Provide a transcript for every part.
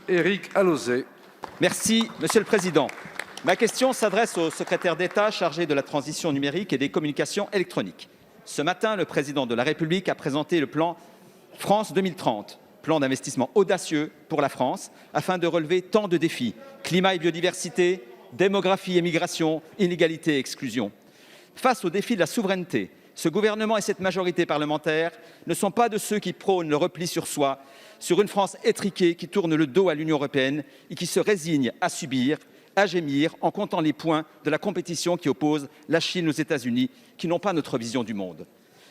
Éric Alauzet. Merci, Monsieur le Président. Ma question s'adresse au secrétaire d'État chargé de la transition numérique et des communications électroniques. Ce matin, le Président de la République a présenté le plan France 2030, plan d'investissement audacieux pour la France, afin de relever tant de défis: climat et biodiversité, démographie et migration, inégalité et exclusion. Face au défi de la souveraineté, ce gouvernement et cette majorité parlementaire ne sont pas de ceux qui prônent le repli sur soi, sur une France étriquée qui tourne le dos à l'Union européenne et qui se résigne à subir, à gémir en comptant les points de la compétition qui oppose la Chine aux États-Unis, qui n'ont pas notre vision du monde.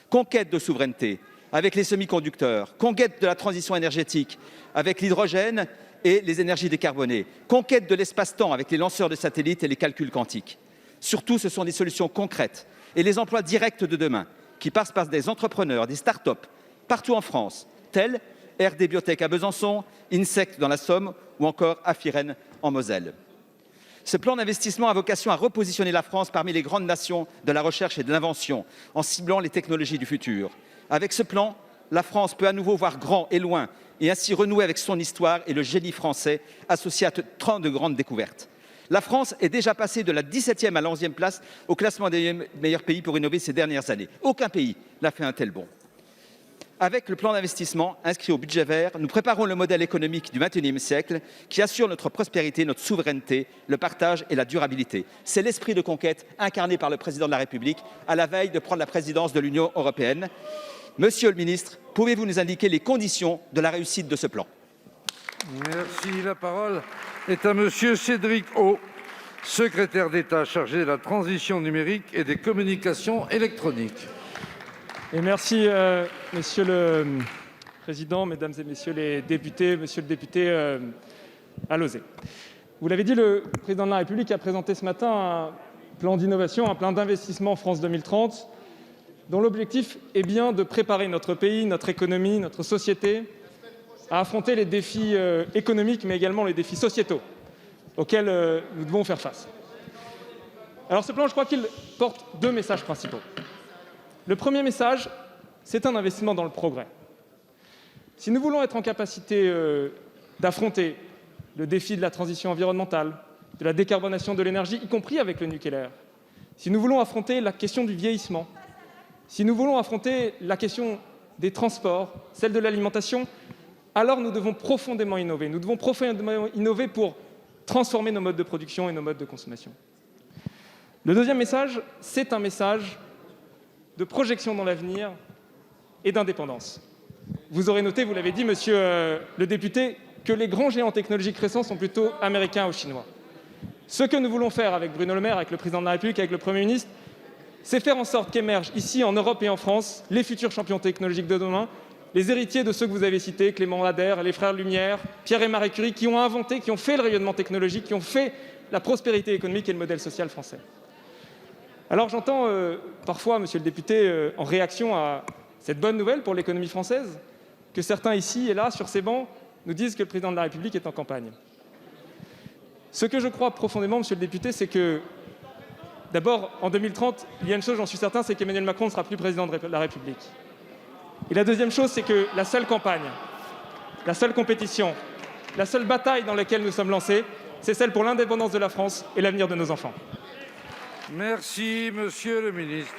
Conquête de souveraineté avec les semi-conducteurs, conquête de la transition énergétique avec l'hydrogène et les énergies décarbonées, conquête de l'espace-temps avec les lanceurs de satellites et les calculs quantiques. Surtout, ce sont des solutions concrètes et les emplois directs de demain qui passent par des entrepreneurs, des start-up partout en France, tels RD Biotech à Besançon, Insect dans la Somme ou encore Afiren en Moselle. Ce plan d'investissement a vocation à repositionner la France parmi les grandes nations de la recherche et de l'invention en ciblant les technologies du futur. Avec ce plan, la France peut à nouveau voir grand et loin et ainsi renouer avec son histoire et le génie français associé à tant de grandes découvertes. La France est déjà passée de la 17e à la 11e place au classement des meilleurs pays pour innover ces dernières années. Aucun pays n'a fait un tel bond. Avec le plan d'investissement inscrit au budget vert, nous préparons le modèle économique du XXIe siècle qui assure notre prospérité, notre souveraineté, le partage et la durabilité. C'est l'esprit de conquête incarné par le président de la République à la veille de prendre la présidence de l'Union européenne. Monsieur le ministre, pouvez-vous nous indiquer les conditions de la réussite de ce plan? Merci. La parole est à Monsieur Cédric O, secrétaire d'État chargé de la transition numérique et des communications électroniques. Et merci, Monsieur le Président, Mesdames et Messieurs les députés, Monsieur le député Alauzet. Vous l'avez dit, le Président de la République a présenté ce matin un plan d'innovation, un plan d'investissement France 2030, dont l'objectif est bien de préparer notre pays, notre économie, notre société à affronter les défis économiques, mais également les défis sociétaux auxquels nous devons faire face. Alors ce plan, je crois qu'il porte deux messages principaux. Le premier message, c'est un investissement dans le progrès. Si nous voulons être en capacité d'affronter le défi de la transition environnementale, de la décarbonation de l'énergie, y compris avec le nucléaire, si nous voulons affronter la question du vieillissement, si nous voulons affronter la question des transports, celle de l'alimentation, alors nous devons profondément innover. Nous devons profondément innover pour transformer nos modes de production et nos modes de consommation. Le deuxième message, c'est un message de projection dans l'avenir et d'indépendance. Vous aurez noté, vous l'avez dit, monsieur le député, que les grands géants technologiques récents sont plutôt américains ou chinois. Ce que nous voulons faire avec Bruno Le Maire, avec le président de la République, avec le Premier ministre, c'est faire en sorte qu'émergent ici, en Europe et en France, les futurs champions technologiques de demain, les héritiers de ceux que vous avez cités, Clément Ader, les frères Lumière, Pierre et Marie Curie, qui ont inventé, qui ont fait le rayonnement technologique, qui ont fait la prospérité économique et le modèle social français. Alors j'entends parfois, monsieur le député, en réaction à cette bonne nouvelle pour l'économie française, que certains ici et là, sur ces bancs, nous disent que le président de la République est en campagne. Ce que je crois profondément, monsieur le député, c'est que, d'abord, en 2030, il y a une chose, j'en suis certain, c'est qu'Emmanuel Macron ne sera plus président de la République. Et la deuxième chose, c'est que la seule campagne, la seule compétition, la seule bataille dans laquelle nous sommes lancés, c'est celle pour l'indépendance de la France et l'avenir de nos enfants. Merci, Monsieur le ministre.